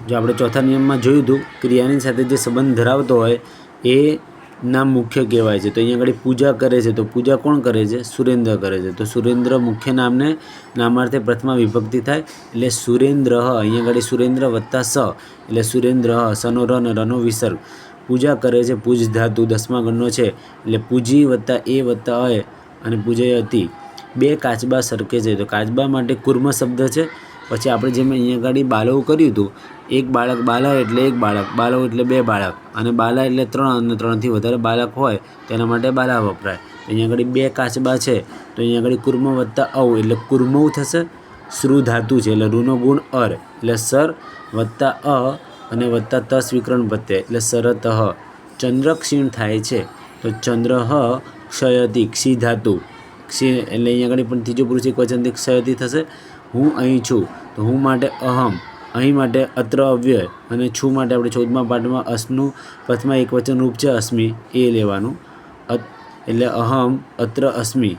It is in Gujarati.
जो આપણે ચોથા નિયમમાં જોયું હતું ક્રિયાની સાથે જે સંબંધ ધરાવતો હોય એ નામ મુખ્ય કહેવાય છે। તો અહીંયા આગળ પૂજા કરે છે, તો પૂજા કોણ કરે છે? સુરેન્દ્ર કરે છે। તો સુરેન્દ્ર મુખ્ય નામને નામાર્થે પ્રથમા વિભક્તિ થાય એટલે સુરેન્દ્ર। અહીંયા આગળ સુરેન્દ્ર વત્તા સ એટલે સુરેન્દ્ર, સનો ર અને રનો વિસર્ગ। પૂજા કરે છે, પૂજ ધાતુ 10મા ગણનો છે એટલે પૂજી વત્તા એ વત્તા અય અને પૂજયતી। બે કાચબા સરકે છે, તો કાચબા માટે કુર્મ શબ્દ છે। પછી આપણે જેમ અહીંયા આગળ બાલવ કર્યું હતું, એક બાળક, બાલા એટલે એક બાળક, બાલવ એટલે બે બાળક, અને બાલા એટલે 3 અને 3થી વધારે બાળક હોય તેના માટે બાલા વપરાય। અહીંયા આગળ બે કાચબા છે, તો અહીંયા આગળ કુર્મ વત્તા અવ એટલે કુર્મવ થશે। શ્રુ ધાતુ છે એટલે રૂનો ગુણ અર એટલે સર વત્તા અ અને વત્તા તસ વિકરણ પ્રત્યય એટલે સરતઃ। ચંદ્ર ક્ષીણ થાય છે, તો ચંદ્ર ક્ષયતી, ક્ષી ધાતુ, ક્ષી એટલે અહીંયા આગળ પણ ત્રીજો પુરુષ એકવચનથી ક્ષયતી થશે। હું અહીં છું, તો હું માટે અહમ, અહીં માટે અત્ર અવ્યય, અને છું માટે આપણે 14મા પાઠમાં અસનું પ્રથમા એકવચન રૂપ છે અસ્મિ, એ લેવાનું। એટલે અહમ અત્ર અસ્મિ